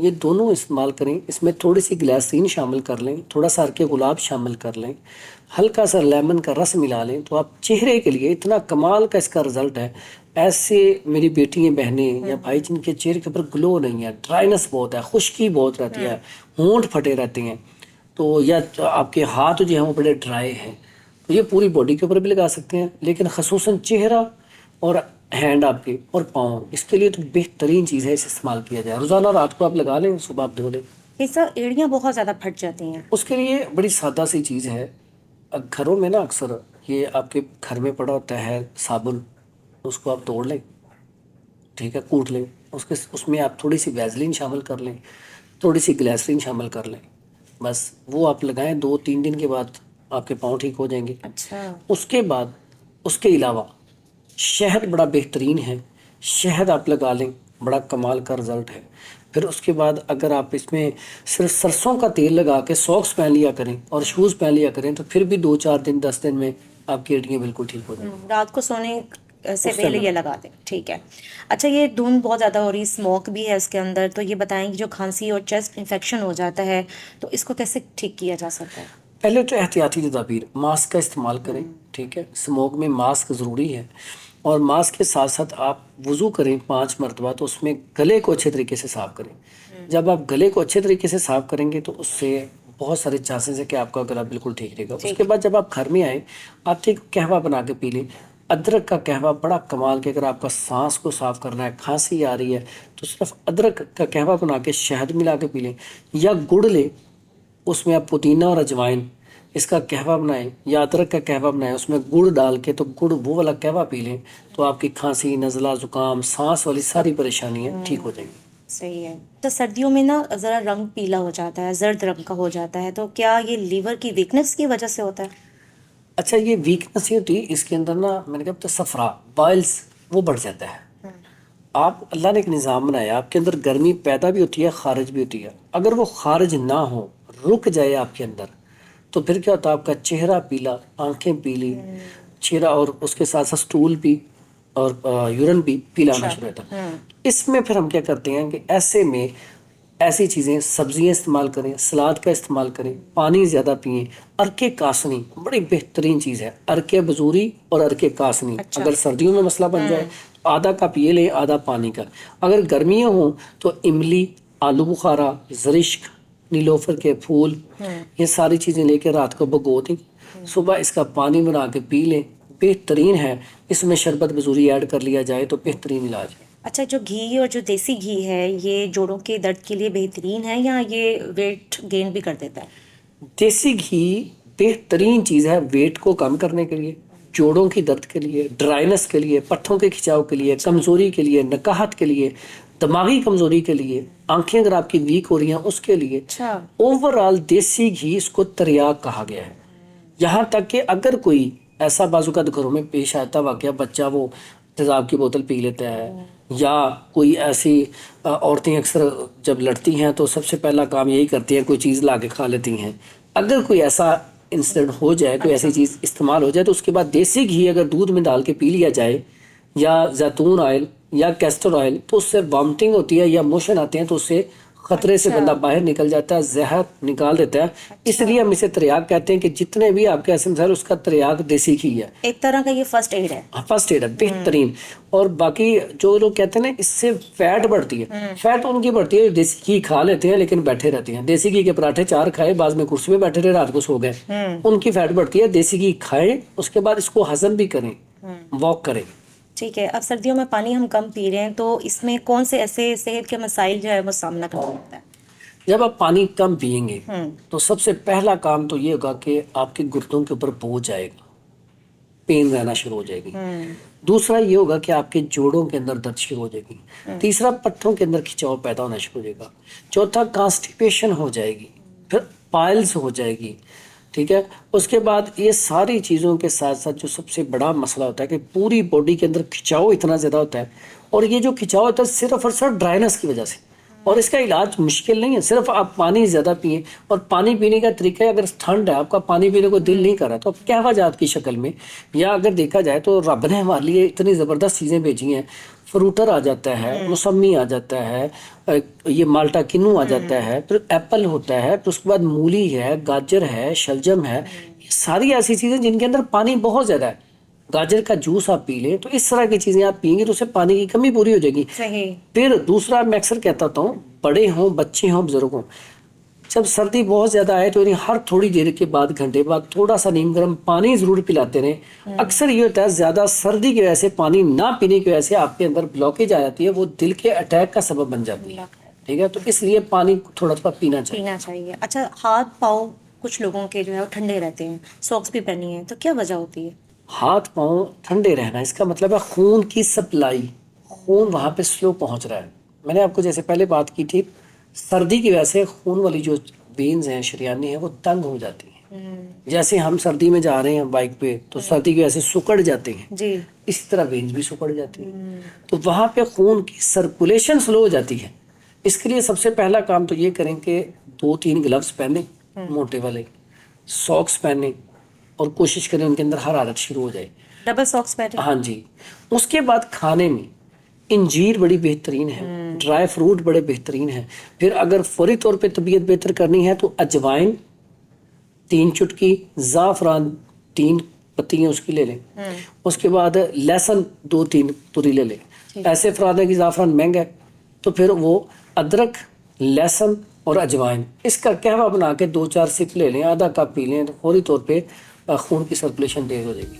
یہ دونوں استعمال کریں. اس میں تھوڑی سی گلیسرین شامل کر لیں, تھوڑا سا عرق گلاب شامل کر لیں, ہلکا سا لیمن کا رس ملا لیں, تو آپ چہرے کے لیے اتنا کمال کا اس کا رزلٹ ہے. ایسے میری بیٹیاں بہنیں یا بھائی جن کے چہرے کے اوپر گلو نہیں ہے, ڈرائنس بہت ہے, خشکی بہت رہتی ہے, ہونٹ پھٹے رہتے ہیں, تو یا آپ کے ہاتھ جو ہیں وہ بڑے ڈرائی ہیں, تو یہ پوری باڈی کے اوپر بھی لگا سکتے ہیں, لیکن خصوصاً چہرہ اور ہینڈ آپ کے اور پاؤں, اس کے لیے تو بہترین چیز ہے, اسے استعمال کیا جائے. روزانہ رات کو آپ لگا لیں, صبح آپ دھو لیں. یہ سر ایڑیاں بہت زیادہ پھٹ جاتی ہیں. اس کے لیے بڑی سادہ سی چیز ہے. گھروں میں نا اکثر یہ آپ کے گھر میں پڑا ہوتا ہے صابن, اس کو آپ توڑ لیں, ٹھیک ہے, کوٹ لیں, اس میں آپ تھوڑی سی ویزلین شامل کر لیں, تھوڑی سی گلیسرین شامل کر لیں, بس وہ آپ لگائیں. 2-3 دن کے بعد آپ کے پاؤں ٹھیک ہو جائیں گے. اچھا. اس کے بعد اس کے علاوہ شہد بڑا بہترین ہے, شہد آپ لگا لیں, بڑا کمال کا رزلٹ ہے. پھر اس کے بعد اگر آپ اس میں صرف سرسوں کا تیل لگا کے ساکس پہن لیا کریں اور شوز پہن لیا کریں, تو پھر بھی 2-4 دن 10 دن میں آپ کی ہڈیاں بالکل ٹھیک ہو جائیں. رات کو سونے سے پہلے یہ لگا دیں, ٹھیک ہے. اچھا, یہ دھند بہت زیادہ ہو رہی, اسموک بھی ہے اس کے اندر, تو یہ بتائیں کہ جو کھانسی اور چیسٹ انفیکشن ہو جاتا ہے تو اس کو کیسے ٹھیک کیا جا سکتا ہے؟ پہلے تو احتیاطی تدابیر, ماسک کا استعمال کریں, ٹھیک ہے. اسموک میں ماسک ضروری ہے, اور ماسک کے ساتھ ساتھ آپ وضو کریں 5 مرتبہ, تو اس میں گلے کو اچھے طریقے سے صاف کریں. جب آپ گلے کو اچھے طریقے سے صاف کریں گے تو اس سے بہت سارے چانسز ہے کہ آپ کا گلا بالکل ٹھیک رہے گا. اس کے بعد جب آپ گھر میں آئیں, آپ ٹھیک قہوہ بنا کے پی لیں. ادرک کا قہوہ بڑا کمال کے, اگر آپ کا سانس کو صاف کرنا ہے, کھانسی آ رہی ہے, تو صرف ادرک کا قہوہ بنا کے شہد ملا کے پی لیں, یا گڑ لیں, اس میں آپ پودینہ اور اجوائن اس کا قہوہ بنائیں, یا ادرک کا قہوہ بنائیں, اس میں گڑ ڈال کے, تو گڑ وہ والا قہوہ پی لیں, تو آپ کی کھانسی, نزلہ, زکام, سانس والی ساری پریشانیاں ٹھیک ہو جائیں گی. صحیح ہے. تو سردیوں میں نا ذرا رنگ پیلا ہو جاتا ہے, زرد رنگ کا ہو جاتا ہے, تو کیا یہ لیور کی ویکنس کی وجہ سے ہوتا ہے؟ اچھا, یہ ویکنس یہ ہوتی ہے اس کے اندر نا, میں نے کہا صفرا بائلز وہ بڑھ جاتا ہے. آپ اللہ نے ایک نظام بنایا, آپ کے اندر گرمی پیدا بھی ہوتی ہے, خارج بھی ہوتی ہے. اگر وہ خارج نہ ہو, رک جائے آپ کے اندر, تو پھر کیا ہوتا ہے, آپ کا چہرہ پیلا, آنکھیں پیلی, چہرہ, اور اس کے ساتھ ساتھ سٹول بھی اور یورن بھی پیلا آنا شروع ہوتا ہے. اس میں پھر ہم کیا کرتے ہیں کہ ایسے میں ایسی چیزیں, سبزیاں استعمال کریں, سلاد کا استعمال کریں, پانی زیادہ پئیں. عرق کاسنی بڑی بہترین چیز ہے, عرق بزوری اور عرق کاسنی. اگر سردیوں میں مسئلہ بن جائے, آدھا کپ یہ لیں, آدھا پانی کا. اگر گرمیاں ہوں تو املی, آلو بخارا, زرشک, نیلوفر کے پھول, یہ ساری چیزیں لے کے رات کو بھگو دیں, صبح اس کا پانی بنا کے پی لیں, بہترین ہے. اس میں شربت بزوری ایڈ کر لیا جائے تو بہترین علاج ہے. اچھا, جو گھی اور جو دیسی گھی ہے, یہ جوڑوں کے درد کے لیے بہترین ہے یا یہ ویٹ گین بھی کر دیتا ہے؟ دیسی گھی بہترین چیز ہے ویٹ کو کم کرنے کے لیے, جوڑوں کی درد کے لیے, ڈرائنس کے لیے, پٹھوں کے کھچاؤ کے لیے, کمزوری کے لیے, نکاہت کے لیے, دماغی کمزوری کے لیے, آنکھیں اگر آپ کی ویک ہو رہی ہیں اس کے لیے. اوورآل دیسی گھی اس کو تریاک کہا گیا ہے. یہاں تک کہ اگر کوئی ایسا بعض اوقات گھروں میں پیش آتا واقعہ, بچہ وہ تیزاب کی بوتل پی لیتا ہے, یا کوئی ایسی عورتیں اکثر جب لڑتی ہیں تو سب سے پہلا کام یہی کرتی ہیں, کوئی چیز لا کے کھا لیتی ہیں. اگر کوئی ایسا انسیڈنٹ ہو جائے, کوئی ایسی چیز استعمال ہو جائے, تو اس کے بعد دیسی گھی اگر دودھ میں ڈال کے پی لیا جائے, یا زیتون آئل یا کیسٹر آئل, تو اس سے وامٹنگ ہوتی ہے یا موشن آتے ہیں, تو اس سے خطرے سے بندہ باہر نکل جاتا ہے, زہر نکال دیتا ہے. اس لیے ہم اسے تریاک کہتے ہیں کہ جتنے بھی آپ کے ایسے مسائل, اس کا تریاک دیسی گھی ہے. ایک طرح کا یہ فرسٹ ایڈ ہے. فرسٹ ایڈ ہے, بہترین. اور باقی جو لوگ کہتے ہیں نا اس سے فیٹ بڑھتی ہے, فیٹ ان کی بڑھتی ہے دیسی گھی کھا لیتے ہیں لیکن بیٹھے رہتے ہیں. دیسی گھی کے پراٹھے 4 کھائے, بعض میں کرسی پہ بیٹھے رہے, رات کو سو گئے, ان کی فیٹ بڑھتی ہے. دیسی گھی کھائیں, اس کے بعد اس کو ہضم بھی کریں, واک کریں. ٹھیک ہے. اب سردیوں میں پانی ہم کم پی رہے ہیں, تو اس میں کون سے ایسے صحت کے مسائل جو ہے وہ سامنا کرنا پڑتا ہے؟ جب آپ پانی کم پئیں گے تو سب سے پہلا کام تو یہ ہوگا کہ آپ کے گردوں کے اوپر بوجھ آئے گا, پین رہنا شروع ہو جائے گی. دوسرا یہ ہوگا کہ آپ کے جوڑوں کے اندر درد شروع ہو جائے گی. تیسرا, پٹھوں کے اندر کھچاؤ پیدا ہونا شروع ہو جائے گا. چوتھا, کانسٹیپیشن ہو جائے گی. پھر پائلز ہو جائے گی. ٹھیک ہے. اس کے بعد یہ ساری چیزوں کے ساتھ ساتھ جو سب سے بڑا مسئلہ ہوتا ہے کہ پوری باڈی کے اندر کھچاؤ اتنا زیادہ ہوتا ہے, اور یہ جو کھچاؤ ہوتا ہے صرف اور صرف ڈرائنس کی وجہ سے. اور اس کا علاج مشکل نہیں ہے, صرف آپ پانی زیادہ پئیں. اور پانی پینے کا طریقہ ہے, اگر ٹھنڈ ہے, آپ کا پانی پینے کو دل نہیں کر رہا, تو آپ قہوہ جات کی شکل میں, یا اگر دیکھا جائے تو رب نے ہمارے لیے اتنی زبردست چیزیں بھیجی ہیں. فروٹر آ جاتا ہے, موسمی آ جاتا ہے, یہ مالٹا کنو آ جاتا ہے, پھر ایپل ہوتا ہے, پھر اس کے بعد مولی ہے, گاجر ہے, شلجم ہے. یہ ساری ایسی چیزیں جن کے اندر پانی بہت زیادہ ہے. گاجر کا جوس آپ پی لیں, تو اس طرح کی چیزیں آپ پئیں گے تو اس سے پانی کی کمی پوری ہو جائے گی. صحیح. پھر دوسرا میں اکثر کہتا ہوں, بڑے ہوں, بچے ہوں, بزرگ ہوں, جب سردی بہت زیادہ آئے تو ہر تھوڑی دیر کے بعد, گھنٹے بعد, تھوڑا سا نیم گرم پانی ضرور پلاتے رہیں. اکثر یہ ہوتا ہے زیادہ سردی کی وجہ سے, پانی نہ پینے کی وجہ سے آپ کے اندر بلاکیج آ جاتی ہے, وہ دل کے اٹیک کا سبب بن جاتی ہے. ٹھیک ہے, تو اس لیے پانی تھوڑا تھوڑا پینا چاہیے. اچھا, ہاتھ پاؤں کچھ لوگوں کے جو ہے وہ ٹھنڈے رہتے ہیں, ساکس بھی پہنی ہے, تو کیا وجہ ہوتی ہے؟ ہاتھ پاؤں ٹھنڈے رہنا, اس کا مطلب ہے خون کی سپلائی, خون وہاں پہ سلو پہنچ رہا ہے. میں نے آپ کو جیسے پہلے بات کی تھی, سردی کی وجہ سے خون والی جو وینز ہیں, شریانیں ہیں, وہ تنگ ہو جاتی ہیں. جیسے ہم سردی میں جا رہے ہیں بائک پہ, تو سردی کی وجہ سے سکڑ جاتے ہیں, جی, اسی طرح وینز بھی سکڑ جاتی ہیں. تو وہاں پہ خون کی سرکولیشن سلو ہو جاتی ہے. اس کے لیے سب سے پہلا کام تو یہ کریں کہ 2-3 گلوز پہنیں, موٹے والے ساکس پہنیں, اور کوشش کریں ان کے اندر حرارت شروع ہو جائے. ڈبل ساکس پہنیں. ہاں جی. اس کے بعد کھانے میں انجیر بڑی بہترین ہے, ڈرائی فروٹ بڑے بہترین ہیں. پھر اگر فوری طور پہ طبیعت بہتر کرنی ہے تو اجوائن 3 چٹکی, زعفران 3 پتیاں اس کی لے لیں. اس کے بعد لہسن 2-3 توری لے لیں. ایسے افراد ہیں کہ زعفران مہنگا ہے, تو پھر وہ ادرک, لہسن اور اجوائن, اس کا قہوہ بنا کے 2-4 سپ لے لیں, آدھا کپ پی لیں, تو فوری طور پہ خون کی سرکولیشن تیز ہو جائے گی.